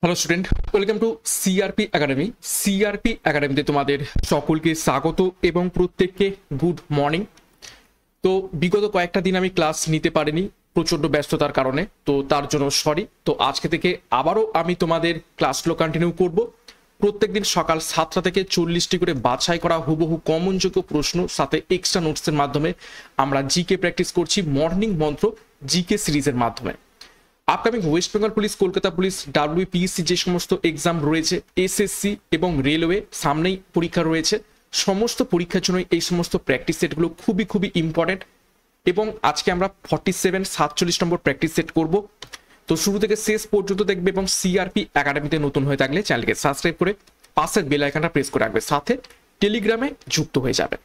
Hello student, welcome to CRP academy. CRP একাডেমিতে তোমাদের সকলকে স্বাগত এবং প্রত্যেককে গুড মর্নিং। তো বিগত কয়েকটা দিন আমি ক্লাস নিতে পারিনি প্রচণ্ড ব্যস্ততার কারণে, তো তার জন্য সরি। তো আজকে থেকে আবারও আমি তোমাদের ক্লাসগুলো কন্টিনিউ করব। প্রত্যেকদিন সকাল 7টা থেকে 40টি করে বাছাই করা হুবহু কমনযোগ্য প্রশ্ন সাথে এক্সট্রা নোটসের মাধ্যমে আমরা জিকে প্র্যাকটিস করছি মর্নিং মন্ত্র জিকে সিরিজের মাধ্যমে। Upcoming West Bengal police, Kolkata police, WPSC যে সমস্ত এক্সাম রয়েছে, এসএসসি এবং রেলওয়ে সামনেই পরীক্ষা রয়েছে, সমস্ত পরীক্ষার জন্য এই সমস্ত প্র্যাকটিস সেটগুলো খুবই খুবই ইম্পর্টেন্ট। এবং আজকে আমরা 47 নম্বর প্র্যাকটিস সেট করব। তো শুরু থেকে শেষ পর্যন্ত দেখবে এবং সিআরপি একাডেমিতে নতুন হয়ে থাকলে চ্যানেলকে সাবস্ক্রাইব করে পাশের বেল আইকনটা প্রেস করে রাখবে, সাথে টেলিগ্রামে যুক্ত হয়ে যাবে।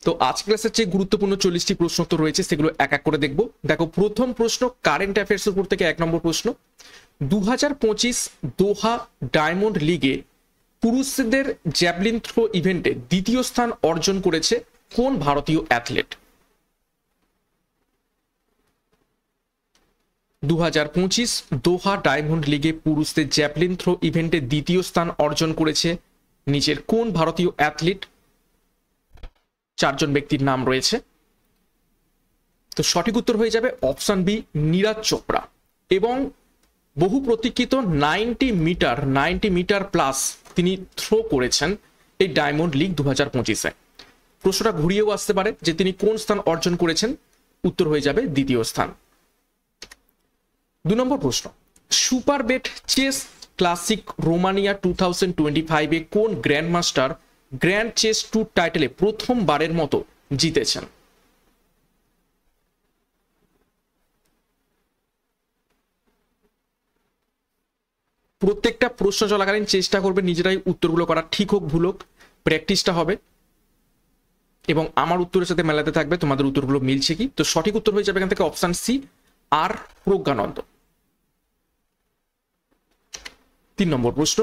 তো আজকে ক্লাসের যে গুরুত্বপূর্ণ 40টি প্রশ্ন তো রয়েছে সেগুলো এক এক করে দেখবো। দেখো, প্রথম প্রশ্ন কারেন্ট অ্যাফেয়ার্স উপর থেকে 1 নম্বর প্রশ্ন। 2025 দোহা ডায়মন্ড লিগে পুরুষদের জ্যাভলিন থ্রো ইভেন্টে দ্বিতীয় স্থান অর্জন করেছে কোন ভারতীয় অ্যাথলেট? 2025 দোহা ডায়মন্ড লিগে পুরুষদের জ্যাভলিন থ্রো ইভেন্টে দ্বিতীয় স্থান অর্জন করেছে নিচের কোন ভারতীয় অ্যাথলিট? 4 জন ব্যক্তির নাম রয়েছে। তো সঠিক উত্তর হয়ে যাবে অপশন বি, নীরাজ চোপড়া। এবং বহু প্রতীক্ষিত 90 মিটার প্লাস তিনি থ্রো করেছেন এই ডায়মন্ড লিগ 2025-এ। প্রশ্নটা ঘুরিয়েও আসতে পারে যে তিনি কোন স্থান অর্জন করেছেন, উত্তর হয়ে যাবে দ্বিতীয় স্থান। 2 নম্বর প্রশ্ন, super bet chess classic Romania 2025-এ কোন গ্র্যান্ডমাস্টার গ্র্যান্ড চেস ট্যুর টাইটেলে প্রথমবারের মতো জিতেছেন? প্রত্যেকটা প্রশ্ন চলাকালীন চেষ্টা করবে নিজেরাই উত্তরগুলো করা, ঠিক হোক ভুল হোক, প্র্যাকটিসটা হবে এবং আমার উত্তরের সাথে মেলাতে থাকবে তোমাদের উত্তরগুলো মিলছে কি। তো সঠিক উত্তর হয়ে যাবে এখান থেকে অপশন সি, আর প্রজ্ঞানন্দ। 3 নম্বর প্রশ্ন,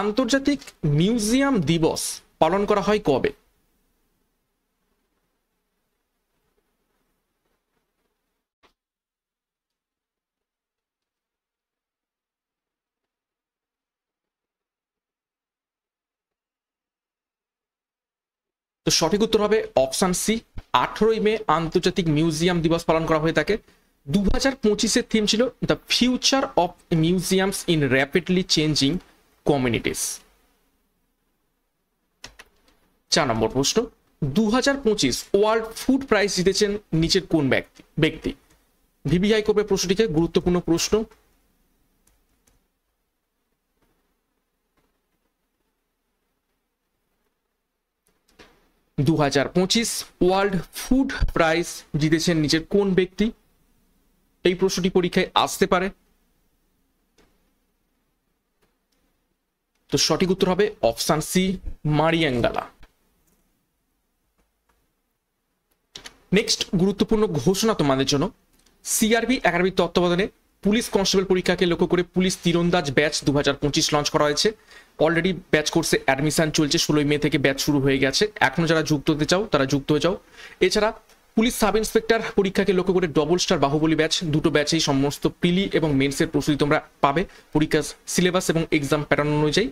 আন্তর্জাতিক মিউজিয়াম দিবস পালন করা হয় কবে? তো সঠিক উত্তর হবে অপশন সি, 18ই মে আন্তর্জাতিক মিউজিয়াম দিবস পালন করা হয়ে থাকে। 2025-এর থিম ছিল the future of museums in rapidly changing communities. 4 নম্বর প্রশ্ন, 2025 ওয়ার্ল্ড ফুড প্রাইজ জিতেছেন নিচের কোন ব্যক্তি? ভিভিআই করবে প্রশ্নটিকে, গুরুত্বপূর্ণ প্রশ্ন। ওয়ার্ল্ড ফুড প্রাইজ জিতেছেন নিচের কোন ব্যক্তি? এই প্রশ্নটি পরীক্ষায় আসতে পারে। তো সঠিক উত্তর হবে অপশন সি, মারিয়াঙ্গালা। নেক্সট গুরুত্বপূর্ণ ঘোষণা তোমাদের জন্য, সিআরপি একাডেমির তত্ত্বাবধানে পুলিশ কনস্টেবল পরীক্ষাকে লক্ষ্য করে পুলিশ তীরন্দাজ ব্যাচ 2025 লঞ্চ করা হয়েছে। অলরেডি ব্যাচ কোর্সে অ্যাডমিশন চলছে, 16 মে থেকে ব্যাচ শুরু হয়ে গেছে। এখনো যারা যুক্ত হতে চাও তারা যুক্ত হয়ে যাও। এছাড়া পুলিশ সাব ইন্সপেক্টর পরীক্ষাকে লক্ষ্য করে ডবল স্টার বাহুবলী ব্যাচ, দুটো ব্যাচেই সমস্ত প্রিলি এবং মেন্সের প্রস্তুতি তোমরা পাবে। পরীক্ষার সিলেবাস এবং এক্সাম প্যাটার্ন অনুযায়ী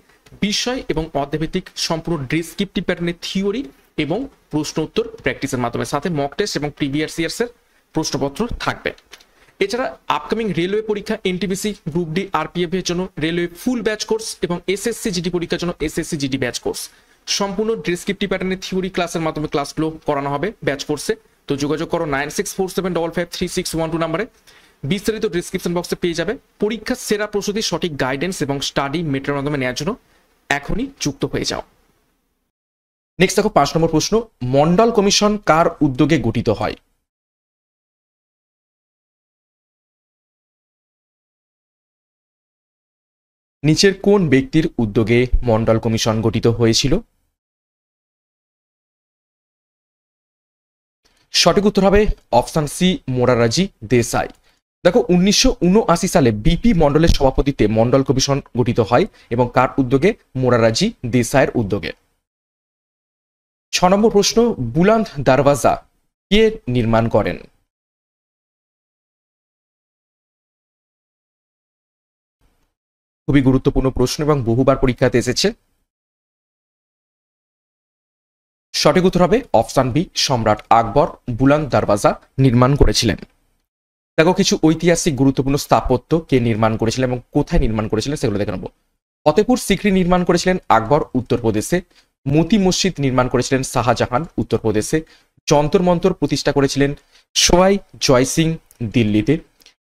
বিষয় এবং অধ্যায়ভিত্তিক সম্পূর্ণ ডেসক্রিপটিভ প্যাটার্নের থিওরি এবং প্রশ্ন উত্তর প্র্যাকটিসের মাধ্যমে, সাথে মক টেস্ট এবং প্রিভিয়াস ইয়ার্সের প্রশ্নপত্র থাকবে। এছাড়া আপকামিং রেলওয়ে পরীক্ষা, এনটিপিসি, গ্রুপ ডি, আরপিএফ এর জন্য রেলওয়ে ফুল ব্যাচ কোর্স এবং এসএসসি জিডি পরীক্ষার জন্য এসএসসি জিডি ব্যাচ কোর্স, সম্পূর্ণ ডেসক্রিপটিভ প্যাটার্নের থিওরি ক্লাসের মাধ্যমে ক্লাসগুলো করানো হবে ব্যাচ কোর্সে। তো যোগাযোগ করো 9647553612 নম্বরে। বিস্তারিত ডিসক্রিপশন বক্সে পেয়ে যাবে। পরীক্ষার সেরা প্রস্তুতি, সঠিক গাইডেন্স এবং স্টাডি মেটেরিয়াল মাধ্যমে নেওয়ার জন্য এখনই যুক্ত হয়ে যাও। নেক্সট দেখো 5 নম্বর প্রশ্ন, মন্ডল কমিশন কার উদ্যোগে গঠিত হয়? নিচের কোন ব্যক্তির উদ্যোগে মন্ডল কমিশন গঠিত হয়েছিল? সঠিক উত্তর হবে অপশন সি, মোরারজি দেসাই। দেখো, 1979 সালে বিপি মন্ডলের সভাপতিত্বে মন্ডল কমিশন গঠিত হয় এবং কার উদ্যোগে? মোরারজি দেসাইয়ের উদ্যোগে। 6 নম্বর প্রশ্ন, বুলন্দ দরওয়াজা কে নির্মাণ করেন? খুবই গুরুত্বপূর্ণ প্রশ্ন এবং বহুবার পরীক্ষাতে এসেছে। সঠিক উত্তর হবে অপশন বি, সম্রাট আকবর বুলন্দ দরওয়াজা নির্মাণ করেছিলেন। দেখো কিছু ঐতিহাসিক গুরুত্বপূর্ণ স্থাপত্য কে নির্মাণ করেছিলেন এবং কোথায় নির্মাণ করেছিলেন সেগুলো দেখে নেব। ফতেপুর সিক্রি নির্মাণ করেছিলেন আকবর উত্তরপ্রদেশে। মতি মসজিদ নির্মাণ করেছিলেন শাহজাহান উত্তরপ্রদেশে। যন্তর মন্তর প্রতিষ্ঠা করেছিলেন সোয়াই জয় সিং দিল্লিতে।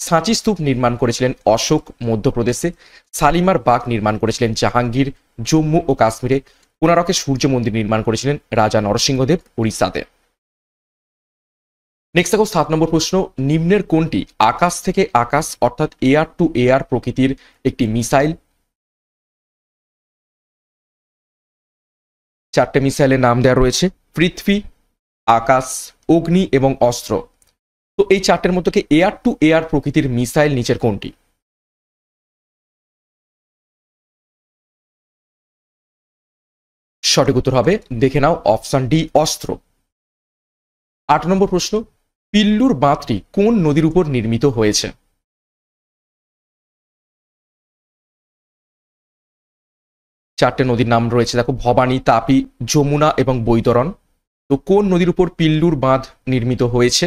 সাঁচি স্তূপ নির্মাণ করেছিলেন অশোক মধ্যপ্রদেশে। শালিমার বাগ নির্মাণ করেছিলেন জাহাঙ্গীর জম্মু ও কাশ্মীরে। কোণারকে সূর্য মন্দির নির্মাণ করেছিলেন রাজা নরসিংহদেব উড়িষ্যাতে। নেক্সট দেখো 7 নম্বর প্রশ্ন, নিম্নের কোনটি আকাশ থেকে আকাশ অর্থাৎ এয়ার টু এয়ার প্রকৃতির একটি মিসাইল? 4টে মিসাইলের নাম দেওয়া রয়েছে, পৃথ্বী, আকাশ, অগ্নি এবং অস্ত্র। তো এই 4টের মধ্যে এয়ার টু এয়ার প্রকৃতির মিসাইল নিচের কোনটি? সঠিক উত্তর হবে, দেখে নাও, অপশন ডি অস্ত্র। 8 নম্বর প্রশ্ন, পিল্লুর বাঁধটি কোন নদীর উপর নির্মিত হয়েছে? চারটে নদীর নাম রয়েছে, দেখো, ভবানী, তাপি, যমুনা এবং বৈতরণ। তো কোন নদীর উপর পিল্লুর বাঁধ নির্মিত হয়েছে?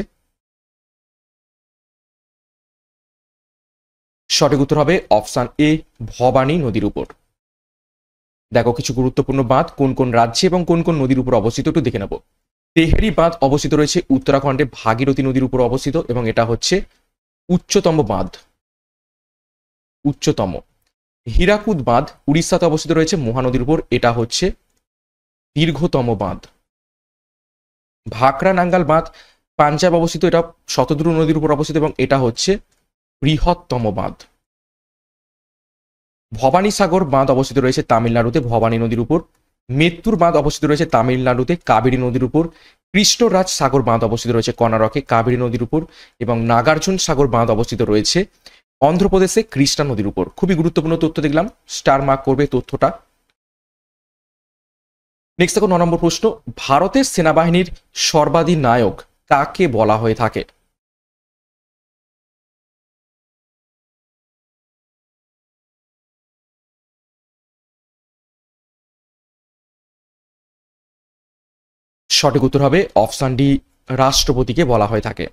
সঠিক উত্তর হবে অপশন এ, ভবানী নদীর উপর। দেখো কিছু গুরুত্বপূর্ণ বাঁধ কোন কোন রাজ্যে এবং কোন কোন নদীর উপর অবস্থিত একটু দেখে নেব। তেহরি বাঁধ অবস্থিত রয়েছে উত্তরাখণ্ডে ভাগীরথী নদীর উপর অবস্থিত এবং এটা হচ্ছে উচ্চতম বাঁধ, উচ্চতম। হীরাকুদ বাঁধ উড়িষ্যাতে অবস্থিত রয়েছে মহানদীর উপর, এটা হচ্ছে দীর্ঘতম বাঁধ। ভাকরা নাঙ্গাল বাঁধ পাঞ্জাব অবস্থিত, এটা শতদ্রু নদীর উপর অবস্থিত এবং এটা হচ্ছে বৃহত্তম বাঁধ। ভবানী সাগর বাঁধ অবস্থিত রয়েছে তামিলনাড়ুতে ভবানী নদীর উপর। মেত্তুর বাঁধ অবস্থিত রয়েছে তামিলনাড়ুতে কাবেরী নদীর উপর। কৃষ্ণরাজ সাগর বাঁধ অবস্থিত রয়েছে কর্ণাটকে কাবেরী নদীর উপর এবং নাগার্জুন সাগর বাঁধ অবস্থিত রয়েছে অন্ধ্রপ্রদেশে কৃষ্ণা নদীর উপর। খুবই গুরুত্বপূর্ণ তথ্য দেখলাম, স্টার মার্ক করবে তথ্যটা। নেক্সট দেখো 9 নম্বর প্রশ্ন, ভারতের সেনাবাহিনীর সর্বাধিনায়ক কাকে বলা হয়ে থাকে? সঠিক উত্তর হবে অপশন ডি, রাষ্ট্রপতিকে বলা হয়ে থাকে।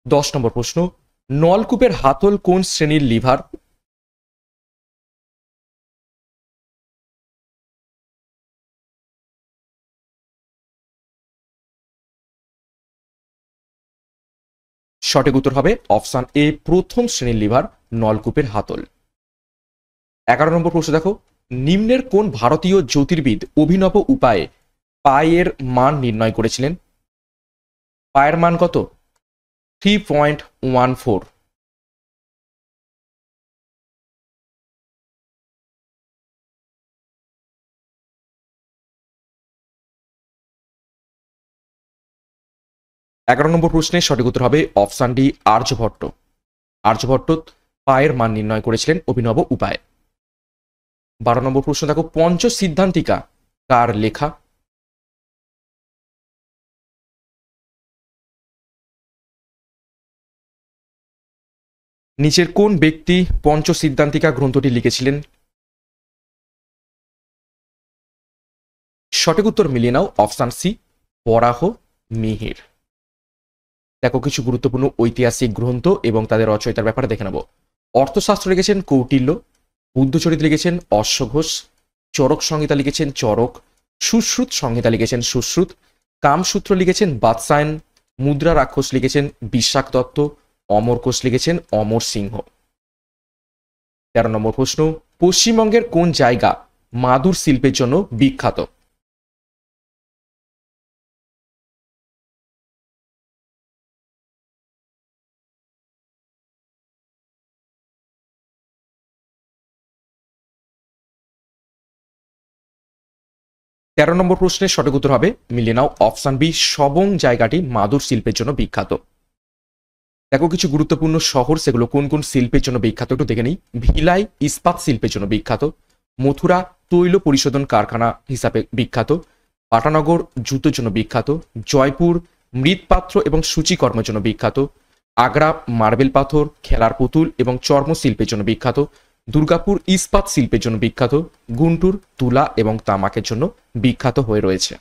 10 নম্বর প্রশ্ন, নলকূপের হাতল কোন শ্রেণীর লিভার? সঠিক উত্তর হবে অপশন এ, প্রথম শ্রেণীর লিভার নলকূপের হাতল। 11 নম্বর প্রশ্ন দেখো, নিম্নের কোন ভারতীয় জ্যোতির্বিদ অভিনব উপায়ে পায়ের মান নির্ণয় করেছিলেন? পায়ের মান কত? 3.14। 11 নম্বর প্রশ্নের সঠিক উত্তর হবে অপশন ডি, আর্যভট্ট। আর্যভট্ট পায়ের মান নির্ণয় করেছিলেন অভিনব উপায়ে। 12 নম্বর প্রশ্ন দেখো, পঞ্চ সিদ্ধান্তিকা কার লেখা? নিচের কোন ব্যক্তি পঞ্চ সিদ্ধান্তিকা গ্রন্থটি লিখেছিলেন? সঠিক উত্তর মিলিয়ে নাও, অপশন সি, বরাহ মিহির। দেখো কিছু গুরুত্বপূর্ণ ঐতিহাসিক গ্রন্থ এবং তাদের রচয়িতার ব্যাপারে দেখে নেব। অর্থশাস্ত্র লিখেছেন কৌটিল্য। বুদ্ধচরিত লিখেছেন অশ্বঘোষ। চরক সংহিতা লিখেছেন চরক। সুশ্রুত সংহিতা লিখেছেন সুশ্রুত। কামসূত্র লিখেছেন বাৎসায়ন। মুদ্রা রাক্ষস লিখেছেন বিশাখ দত্ত। অমরকোষ লিখেছেন অমর সিংহ। 13 নম্বর প্রশ্ন, পশ্চিমবঙ্গের কোন জায়গা মাদুর শিল্পের জন্য বিখ্যাত? তেরো নম্বর প্রশ্নের সঠিক উত্তর হবে, মিলিয়ে নাও, অপশন বি, সবং জায়গাটি মাদুর শিল্পের জন্য বিখ্যাত। দেখো কিছু গুরুত্বপূর্ণ শহর, সেগুলো কোন কোন শিল্পের জন্য বিখ্যাত একটু দেখে নিই। ভিলাই ইস্পাত শিল্পের জন্য বিখ্যাত। মথুরা তৈল পরিশোধন কারখানা হিসাবে বিখ্যাত। পাটানগর জুতোর জন্য বিখ্যাত। জয়পুর মৃৎপাত্র এবং সূচিকর্মের জন্য বিখ্যাত। আগ্রা মার্বেল পাথর, খেলার পুতুল এবং চর্ম শিল্পের জন্য বিখ্যাত। দুর্গাপুর ইস্পাত শিল্পের জন্য বিখ্যাত, গুন্টুর তুলা এবং তামাকের জন্য বিখ্যাত হয়ে রয়েছে।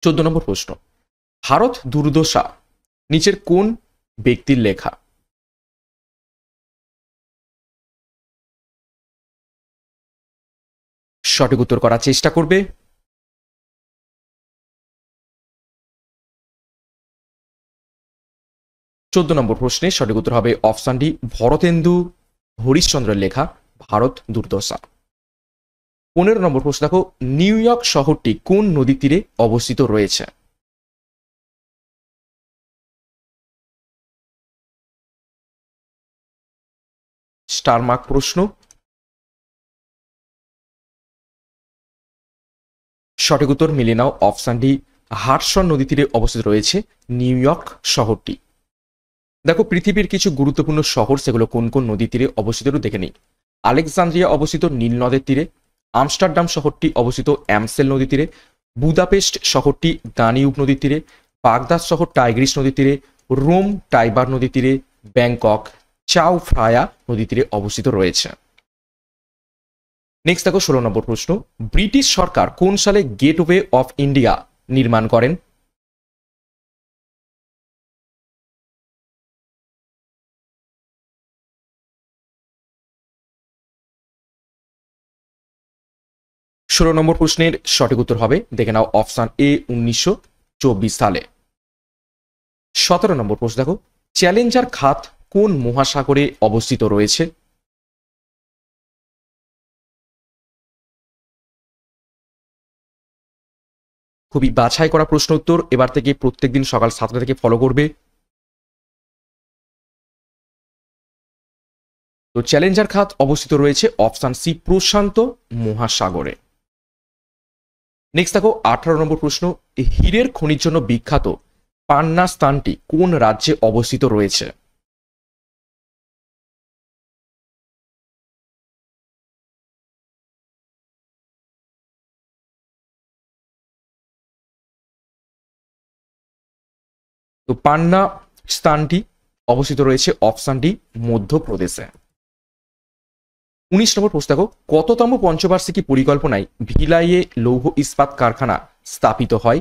14 নম্বর প্রশ্ন, ভারত দুর্দশা নিচের কোন ব্যক্তির লেখা? সঠিক উত্তর করার চেষ্টা করবে। 14 নম্বর প্রশ্নের সঠিক উত্তর হবে অপশন ডি, ভরতেন্দু হরিশ্চন্দ্রের লেখা ভারত দুর্দশা। 15 নম্বর প্রশ্ন দেখো, নিউ ইয়র্ক শহরটি কোন নদীর তীরে অবস্থিত রয়েছে? স্টার মার্ক প্রশ্ন। সঠিক উত্তর মিলিয়ে নাও, অপশন ডি, হাডসন নদী তীরে অবস্থিত রয়েছে নিউ ইয়র্ক শহরটি। দেখো পৃথিবীর কিছু গুরুত্বপূর্ণ শহর সেগুলো কোন কোন নদী তীরে অবস্থিত দেখে নিই। আলেকজান্দ্রিয়া অবস্থিত নীল নদের তীরে, আমস্টারডাম শহরটি অবস্থিত অ্যামসেল নদী তীরে, বুদাপেস্ট শহরটি দানিউব নদীর তীরে, বাগদাদ শহর টাইগ্রিস নদীর তীরে, রোম টাইবার নদীর তীরে, ব্যাংকক চাও ফ্রায়া নদী তীরে অবস্থিত রয়েছে। নেক্সট দেখো 16 নম্বর প্রশ্ন, ব্রিটিশ সরকার কোন সালে গেটওয়ে অফ ইন্ডিয়া নির্মাণ করেন? ষোলো নম্বর প্রশ্নের সঠিক উত্তর হবে দেখে নাও অপশন এ 1924 সালে। 17 নম্বর প্রশ্ন দেখো, চ্যালেঞ্জার খাত কোন মহাসাগরে অবস্থিত রয়েছে? খুবই বাছাই করা প্রশ্ন উত্তর, এবার থেকে প্রত্যেকদিন সকাল 7টা থেকে ফলো করবে। তো চ্যালেঞ্জার খাত অবস্থিত রয়েছে অপশন সি, প্রশান্ত মহাসাগরে। নেক্সট দেখো 18 নম্বর প্রশ্ন, হীরের খনির জন্য বিখ্যাত পান্না স্থানটি কোন রাজ্যে অবস্থিত রয়েছে? তো পান্না স্থানটি অবস্থিত রয়েছে অপশন ডি, মধ্যপ্রদেশে। 19 নম্বর প্রশ্ন দেখো, কততম পঞ্চবার্ষিকী পরিকল্পনায় ভিলাইয়ে লৌহ ইস্পাত কারখানা স্থাপিত হয়?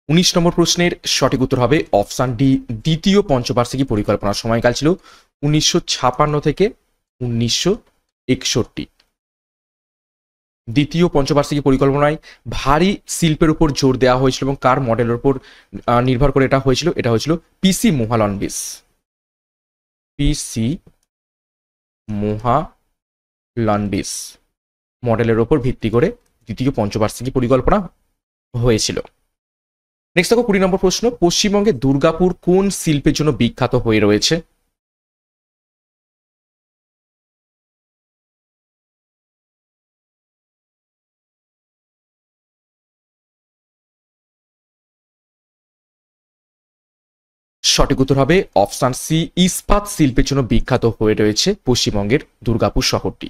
উনিশ নম্বর প্রশ্নের সঠিক উত্তর হবে অপশন ডি, দ্বিতীয় পঞ্চবার্ষিকী পরিকল্পনার সময়কাল ছিল 1956 থেকে 1961। দ্বিতীয় পঞ্চবার্ষিকী পরিকল্পনায় ভারী শিল্পের উপর জোর দেওয়া হয়েছিল এবং কার মডেলের উপর নির্ভর করে এটা হয়েছিল? এটা হয়েছিল পিসি মোহালনবিস। পিসি মোহালনবিস মডেলের উপর ভিত্তি করে দ্বিতীয় পঞ্চবার্ষিকী পরিকল্পনা হয়েছিল। নেক্সট দেখো 20 নম্বর প্রশ্ন, পশ্চিমবঙ্গে দুর্গাপুর কোন শিল্পের জন্য বিখ্যাত হয়ে রয়েছে? সঠিক উত্তর হবে অপশন সি, ইস্পাত শিল্পের জন্য বিখ্যাত হয়ে রয়েছে পশ্চিমবঙ্গের দুর্গাপুর শহরটি।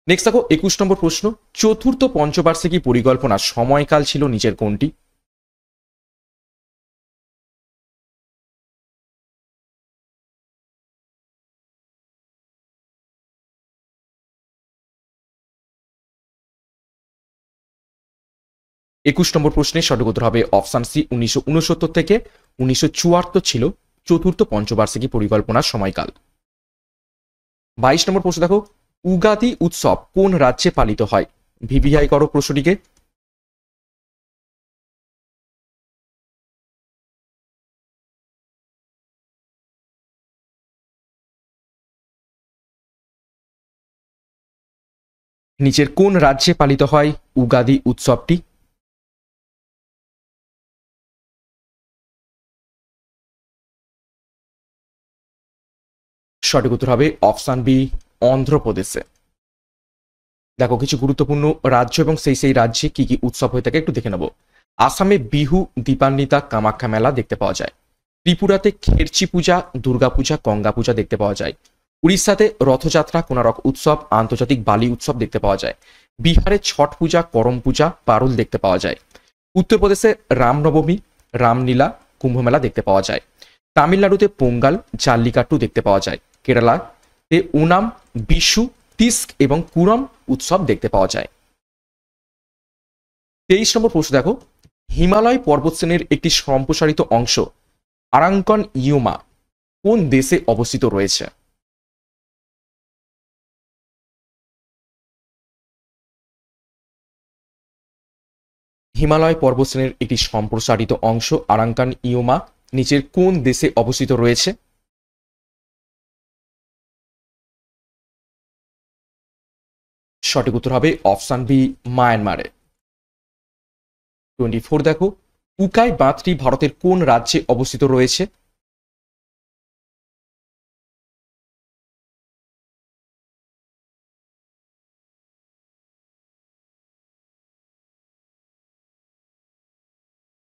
নেক্সট দেখো 21 নম্বর প্রশ্ন, চতুর্থ পঞ্চবার্ষিকী পরিকল্পনার সময়কাল ছিল নিচের কোনটি? একুশ নম্বর প্রশ্নের সঠিক উত্তর হবে অপশন সি, 1969 থেকে 1974 ছিল চতুর্থ পঞ্চবার্ষিকী পরিকল্পনার সময়কাল। 22 নম্বর প্রশ্ন দেখো, উগাদি উৎসব কোন রাজ্যে পালিত হয়? ভিভিআই করো প্রশ্নটিকে। নিচের কোন রাজ্যে পালিত হয় উগাদি উৎসবটি? সঠিক উত্তর হবে অপশন বি, অন্ধ্রপ্রদেশে। দেখো কিছু গুরুত্বপূর্ণ রাজ্য এবং সেই রাজ্যে কি কি উৎসব হয়ে থাকে একটু দেখে নেব। আসামে বিহু, দীপান্বিতা, কামাখ্যা মেলা দেখতে পাওয়া যায়। ত্রিপুরাতে খেরচি পূজা, দুর্গা পূজা, গঙ্গা পূজা দেখতে পাওয়া যায়। উড়িষ্যাতে রথযাত্রা, কোনারক উৎসব, আন্তর্জাতিক বালি উৎসব দেখতে পাওয়া যায়। বিহারে ছট পূজা, করম পূজা, পারুল দেখতে পাওয়া যায়। উত্তরপ্রদেশে রামনবমী, রামলীলা, কুম্ভমেলা দেখতে পাওয়া যায়। তামিলনাড়ুতে পোঙ্গাল, জাল্লিকাট্টু দেখতে পাওয়া যায়। কেরালাতে ওনাম, বিশু, তিস্ক এবং কুরম উৎসব দেখতে পাওয়া যায়। 23 নম্বর প্রশ্ন দেখো, হিমালয় পর্বতশ্রেণীর একটি সম্প্রসারিত অংশ আরাঙ্কন ইউমা কোন দেশে অবস্থিত রয়েছে? হিমালয় পর্বতশ্রেণীর একটি সম্প্রসারিত অংশ আরাঙ্কান ইউমা নিচের কোন দেশে অবস্থিত রয়েছে? সঠিক উত্তর হবে অপশন বি, মায়ানমারে। 24 দেখো, উকাই বাঁধটি ভারতের কোন রাজ্যে অবস্থিত রয়েছে?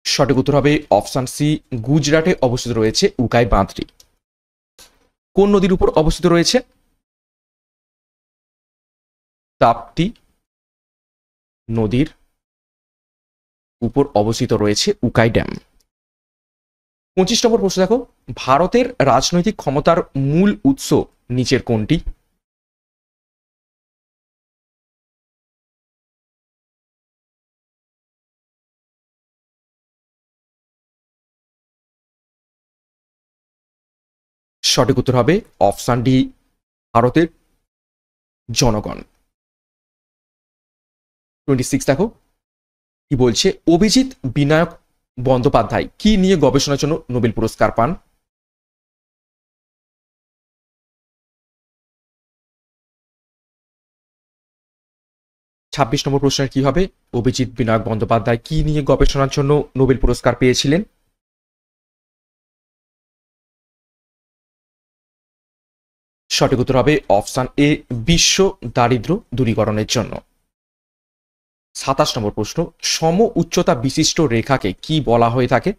সঠিক উত্তর হবে অপশন সি, গুজরাটে অবস্থিত রয়েছে উকাই বাঁধটি। কোন নদীর উপর অবস্থিত রয়েছে? তাপ্তি নদীর উপর অবস্থিত রয়েছে উকাই ড্যাম। 25 নম্বর প্রশ্ন দেখো, ভারতের রাজনৈতিক ক্ষমতার মূল উৎস নিচের কোনটি? সঠিক উত্তর হবে অপশন ডি, ভারতের জনগণ। 26 দেখো, কি বলছে, অভিজিৎ বিনায়ক বন্দ্যোপাধ্যায় কি নিয়ে গবেষণার জন্য নোবেল পুরস্কার পান? ছাব্বিশ নম্বর প্রশ্নের কি হবে, অভিজিৎ বিনায়ক বন্দ্যোপাধ্যায় কি নিয়ে গবেষণার জন্য নোবেল পুরস্কার পেয়েছিলেন? সঠিক উত্তর হবে অপশন এ, বিশ্ব দারিদ্র্য দূরীকরণের জন্য। 27 নম্বর প্রশ্ন, সম উচ্চতা বিশিষ্ট রেখাকে কি বলা হয়ে থাকে?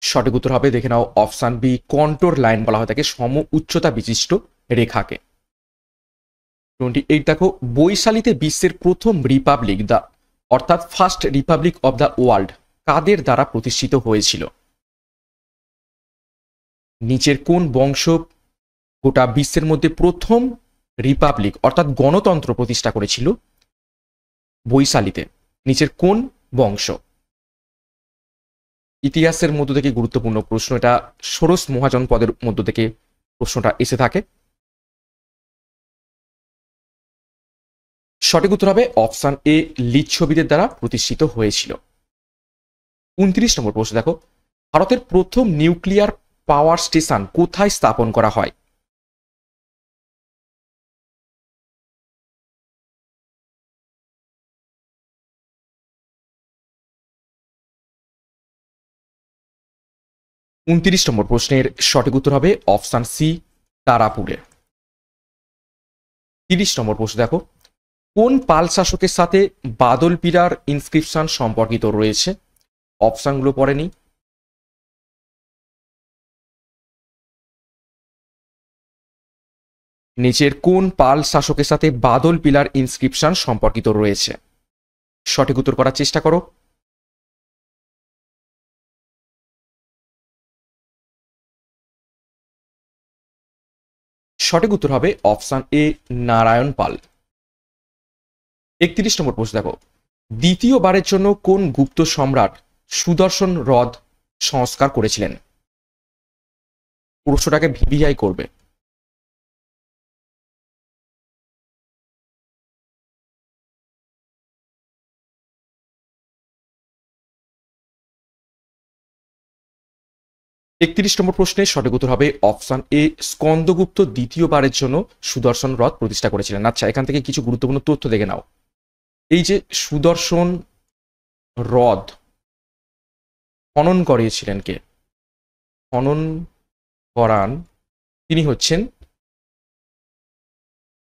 সঠিক উত্তর হবে, দেখে নাও, অপশন বি, কন্ট্রোর লাইন বলা হয়ে থাকে সম উচ্চতা বিশিষ্ট রেখাকে। 28 দেখো, বৈশালীতে বিশ্বের প্রথম রিপাবলিক দা অর্থাৎ first republic of the world কাদের দ্বারা প্রতিষ্ঠিত হয়েছিল? নিচের কোন বংশ গোটা বিশ্বের মধ্যে প্রথম রিপাবলিক অর্থাৎ গণতন্ত্র প্রতিষ্ঠা করেছিল বৈশালীতে? নিচের কোন বংশ? ইতিহাসের মধ্য থেকে গুরুত্বপূর্ণ প্রশ্ন এটা, ষোড়শ মহাজন পদের মধ্য থেকে প্রশ্নটা এসে থাকে। সঠিক উত্তর হবে অপশন এ, লিচ্ছবিদের দ্বারা প্রতিষ্ঠিত হয়েছিল। 29 নম্বর প্রশ্ন দেখো, ভারতের প্রথম নিউক্লিয়ার পাওয়ার স্টেশন কোথায় স্থাপন করা হয়? উনত্রিশ নম্বর প্রশ্নের সঠিক উত্তর হবে অপশন সি, তারাপুরে। 30 নম্বর প্রশ্ন দেখো, কোন পাল শাসকের সাথে বাদল পিরার ইনস্ক্রিপশন সম্পর্কিত রয়েছে? অপশনগুলো পড়েনি। নিচের কোন পাল শাসকের সাথে বাদল পিলার ইনস্ক্রিপশন সম্পর্কিত রয়েছে? সঠিক উত্তর করার চেষ্টা করো। সঠিক উত্তর হবে অপশন এ, নারায়ণ পাল। 31 নম্বর প্রশ্ন দেখো, দ্বিতীয়বারের জন্য কোন গুপ্ত সম্রাট সুদর্শন হ্রদ সংস্কার করেছিলেন? প্রশ্নটাকে ভিভিআই করবে। একত্রিশ নম্বর প্রশ্নের সঠিক উত্তর হবে অপশন এ, স্কন্দগুপ্ত দ্বিতীয়বারের জন্য সুদর্শন হ্রদ প্রতিষ্ঠা করেছিলেন। আচ্ছা, এখান থেকে কিছু গুরুত্বপূর্ণ তথ্য দেখে নাও। এই যে সুদর্শন হ্রদ খনন করিয়েছিলেন কে? খনন করান তিনি হচ্ছেন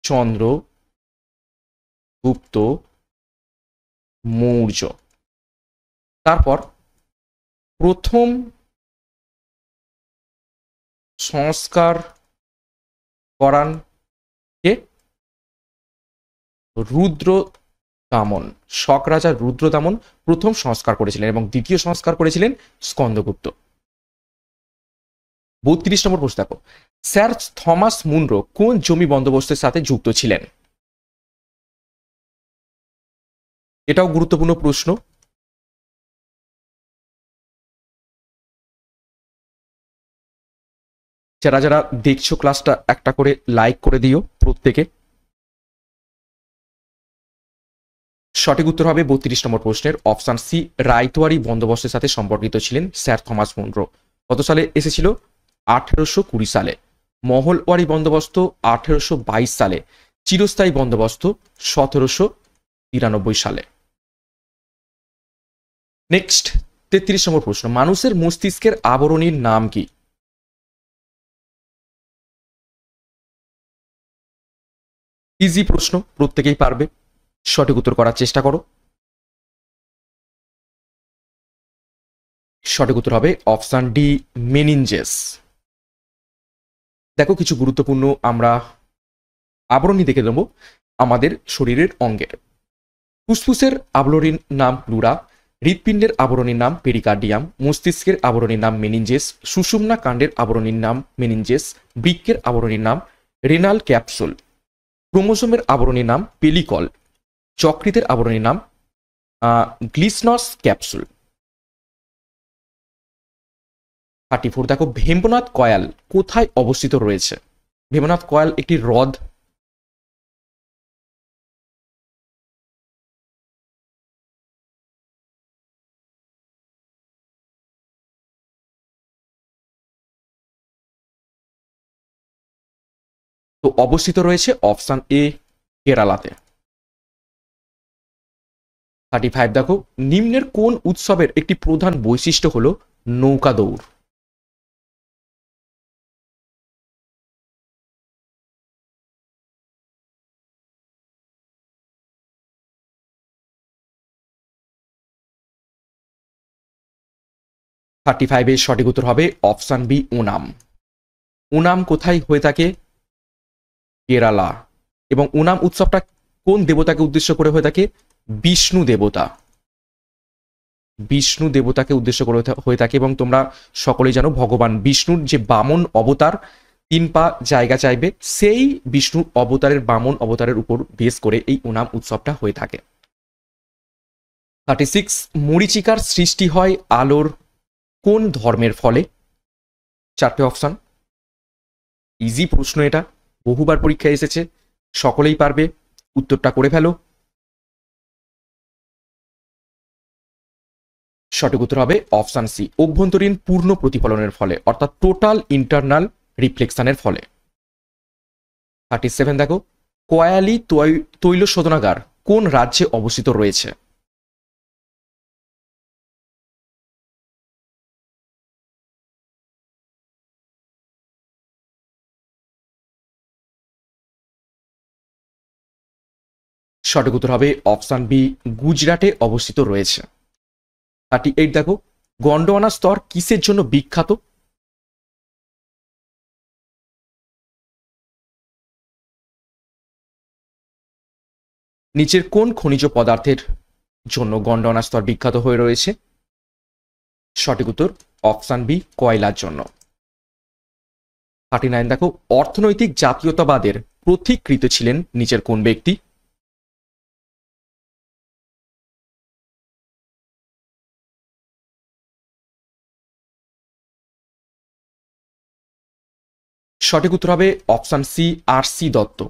চন্দ্রগুপ্ত মৌর্য। তারপর প্রথম সংস্কার করান কে? রুদ্রদামন। শক রাজা রুদ্রদামন প্রথম সংস্কার করেছিলেন এবং দ্বিতীয় সংস্কার করেছিলেন স্কন্দগুপ্ত। 32 নম্বর প্রশ্ন দেখো, স্যার থমাস মুনরো কোন জমি বন্দোবস্তের সাথে যুক্ত ছিলেন? এটাও গুরুত্বপূর্ণ প্রশ্ন। যারা যারা দেখছো ক্লাসটা একটা করে লাইক করে দিও প্রত্যেকে। সঠিক উত্তর হবে 32 নম্বর প্রশ্নের অপশন সি, রায়তোয়ারি বন্দোবস্তের সাথে সম্পর্কিত ছিলেন স্যার থমাস মুনরো। কত সালে এসেছিল? 1820 সালে। মহলওয়ারি বন্দোবস্ত 1822 সালে। চিরস্থায়ী বন্দোবস্ত 1793 সালে। নেক্সট 33 নম্বর প্রশ্ন, মানুষের মস্তিষ্কের আবরণীর নাম কি? ইজি প্রশ্ন, প্রত্যেকেই পারবে। সঠিক উত্তর করার চেষ্টা করো। সঠিক উত্তর হবে অপশন ডি, মেনিনজেস। দেখো কিছু গুরুত্বপূর্ণ আমরা আবরণী দেখে দেব আমাদের শরীরের অঙ্গের। ফুসফুসের আবরণীর নাম প্লুরা, হৃৎপিণ্ডের আবরণীর নাম পেরিকার্ডিয়াম, মস্তিষ্কের আবরণীর নাম মেনিনজেস, সুষুম্না কাণ্ডের আবরণীর নাম মেনিনজেস, বৃক্কের আবরণীর নাম রেনাল ক্যাপসুল, ক্রোমোসোমের আবরণীর নাম পেলিকল, যকৃতের আবরণীর নাম গ্লিসনস ক্যাপসুল। 34 দেখো, ভেম্বনাথ কয়াল কোথায় অবস্থিত রয়েছে? ভেম্বনাথ কয়াল একটি হ্রদ। তো অবস্থিত রয়েছে অপশন এ, কেরালাতে। 35 দেখো, নিম্নের কোন উৎসবের একটি প্রধান বৈশিষ্ট্য হলো নৌকা দৌড়? থার্টি ফাইভের সঠিক উত্তর হবে অপশন বি, ওনাম। ওনাম কোথায় হয়ে থাকে? কেরালা। এবং ওনাম উৎসবটা কোন দেবতাকে উদ্দেশ্য করে হয়ে থাকে? বিষ্ণু দেবতা। বিষ্ণু দেবতাকে উদ্দেশ্য করে হয়ে থাকে এবং তোমরা সকলেই জানো ভগবান বিষ্ণুর যে বামন অবতার, 3 পা জায়গা চাইবে, সেই বিষ্ণু অবতারের বামন অবতারের উপর বেস করে এই ওনাম উৎসবটা হয়ে থাকে। 36, মরীচিকার সৃষ্টি হয় আলোর কোন ধর্মের ফলে? 4টে অপশন। ইজি প্রশ্ন, এটা বহুবার পরীক্ষায় এসেছে, সকলেই পারবে। উত্তরটা করে ফেলো। সঠিক উত্তর হবে অপশন সি, অভ্যন্তরীণ পূর্ণ প্রতিফলনের ফলে, অর্থাৎ টোটাল ইন্টারনাল রিফ্লেকশনের ফলে। 37 দেখো, কয়ালি তৈল শোধনাগার কোন রাজ্যে অবস্থিত রয়েছে? সঠিক উত্তর হবে অপশন বি, গুজরাটে অবস্থিত রয়েছে। 38 দেখো, গন্ডোয়ানা স্তর কিসের জন্য বিখ্যাত? নিচের কোন খনিজ পদার্থের জন্য গন্ডোয়ানা স্তর বিখ্যাত হয়ে রয়েছে? সঠিক উত্তর অপশন বি, কয়লার জন্য। 39 দেখো, অর্থনৈতিক জাতীয়তাবাদের প্রতীকৃত ছিলেন নিচের কোন ব্যক্তি? সঠিক উত্তর হবে option C, R C. Dutta.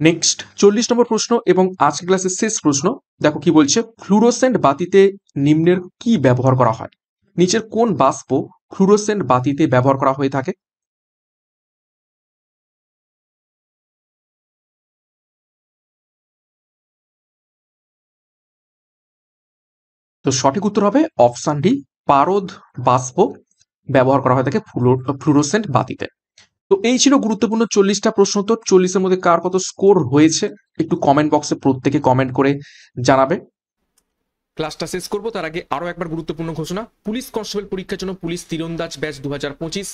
Next 40 নম্বর প্রশ্ন এবং আজকের ক্লাসের শেষ প্রশ্ন। দেখো কি বলছে, ফ্লুরোসেন্ট বাতিতে নিম্নের কি ব্যবহার করা হয়? নিচের কোন বাষ্প ফ্লুরোসেন্ট বাতিতে ব্যবহার করা হয়ে থাকে? তো সঠিক উত্তর হবে অপশন ডি, পারদ বাষ্প ব্যবহার করা হয়ে থাকে ফ্লুরোসেন্ট বাতিতে। তো এই ছিল গুরুত্বপূর্ণ 40টা প্রশ্ন উত্তর। 40-এর মধ্যে কার কত স্কোর হয়েছে একটু কমেন্ট বক্সে প্রত্যেকে কমেন্ট করে জানাবে। ক্লাসটা শেষ করবো তার আগে আরো একবার গুরুত্বপূর্ণ ঘোষণা। পুলিশ কনস্টেবল পরীক্ষার জন্য পুলিশ তীরন্দাজ ব্যাচ 2025,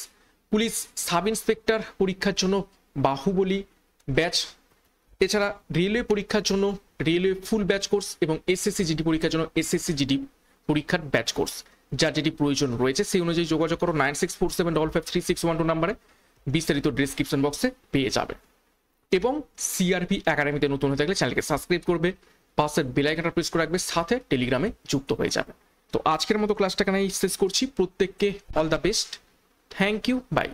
পুলিশ সাব ইন্সপেক্টর পরীক্ষার জন্য বাহুবলী ব্যাচ, এছাড়া রেলওয়ে পরীক্ষার জন্য রেলওয়ে ফুল ব্যাচ কোর্স এবং এসএসসি জিডি পরীক্ষার জন্য এসএসসি জিডি পরীক্ষার ব্যাচ কোর্স, যার যেটি প্রয়োজন রয়েছে সেই অনুযায়ী যোগাযোগ করো 9647553612 নাম্বারে, বিস্তারিত ডেসক্রিপশন বক্সে পেয়ে যাবে। এবং সিআরপি একাডেমিতে নতুন হয়ে থাকলে চ্যানেলকে সাবস্ক্রাইব করবে, পাশের বেল আইকনটা প্রেস করে রাখবে, সাথে টেলিগ্রামে যুক্ত হয়ে যাবে। তো আজকের মতো ক্লাসটা এখানেই শেষ করছি। প্রত্যেককে all the best, thank you, by.